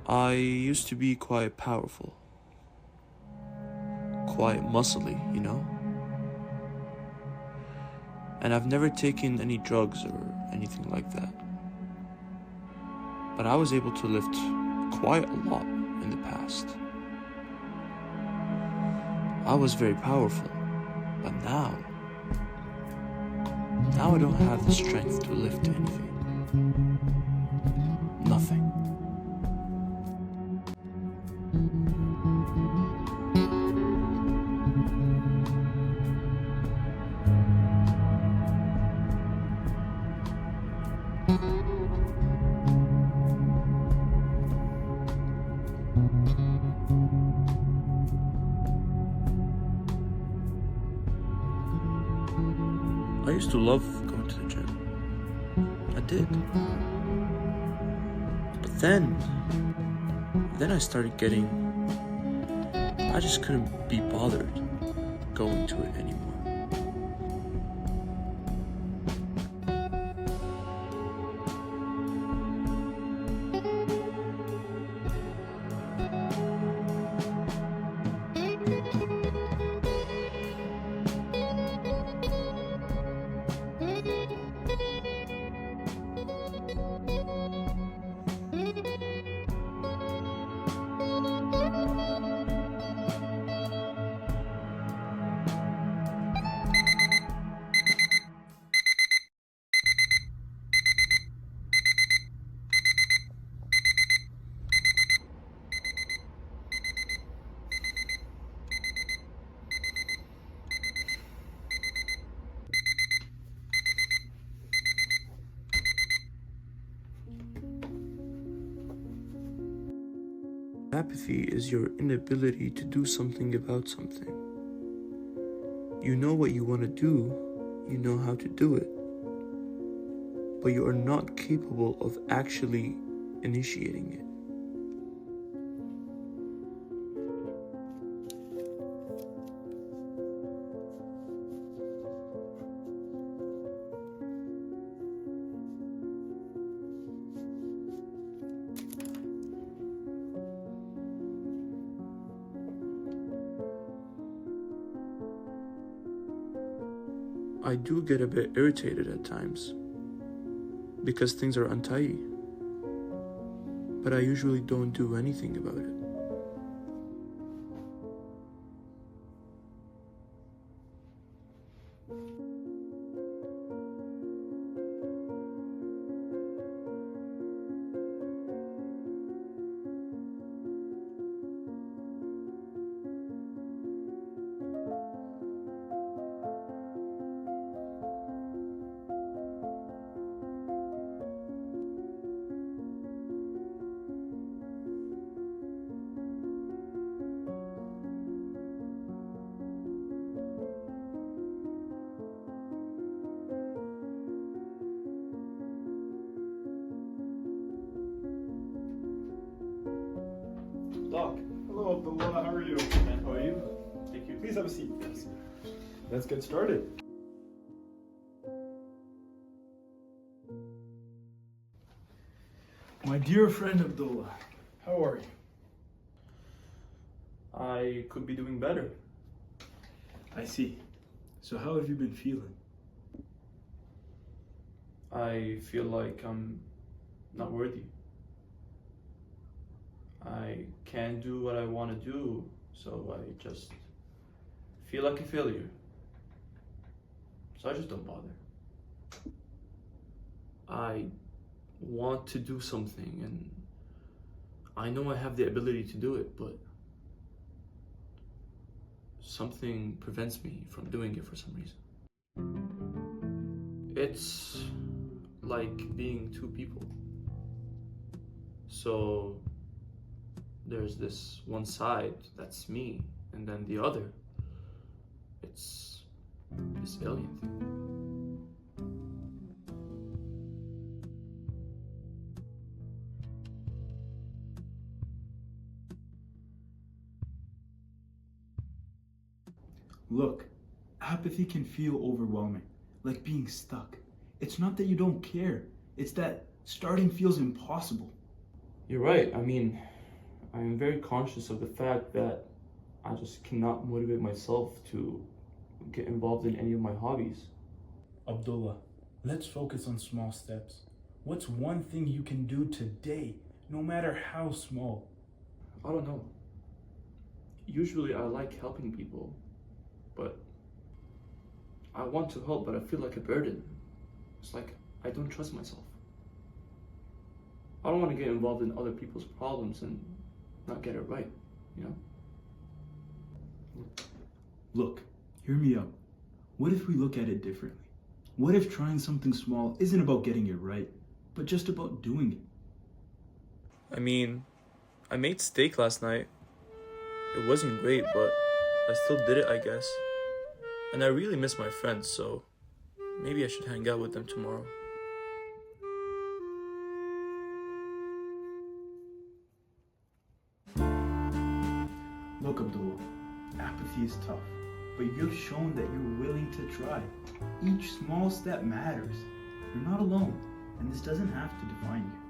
I used to be quite powerful, quite muscly, you know? And I've never taken any drugs or anything like that. But I was able to lift quite a lot in the past. I was very powerful, but now I don't have the strength to lift anything. Nothing. I used to love going to the gym. I did. But then I started I just couldn't be bothered going to it anymore. Apathy is your inability to do something about something. You know what you want to do, you know how to do it, but you are not capable of actually initiating it. I do get a bit irritated at times because things are untidy, but I usually don't do anything about it. Doc. Hello, Abdullah. How are you? Man, How are you? thank you. Please have a seat. Yes. Let's get started. My dear friend Abdullah, how are you? I could be doing better. I see. So how have you been feeling? I feel like I'm not worthy. I can't do what I want to do, so I just feel like a failure. So I just don't bother. I want to do something, and I know I have the ability to do it, but something prevents me from doing it for some reason. It's like being two people. So there's this one side that's me, and then the other, it's this alien thing. Look, apathy can feel overwhelming, like being stuck. It's not that you don't care, it's that starting feels impossible. You're right. I mean, I am very conscious of the fact that I just cannot motivate myself to get involved in any of my hobbies. Abdullah, let's focus on small steps. What's one thing you can do today, no matter how small? I don't know. Usually I like helping people, but I want to help, but I feel like a burden. It's like I don't trust myself. I don't want to get involved in other people's problems and not get it right, you know? Look, hear me out. What if we look at it differently? What if trying something small isn't about getting it right, but just about doing it? I mean, I made steak last night. It wasn't great, but I still did it, I guess. And I really miss my friends, so maybe I should hang out with them tomorrow. Look, Abdullah, apathy is tough, but you've shown that you're willing to try. Each small step matters. You're not alone, and this doesn't have to define you.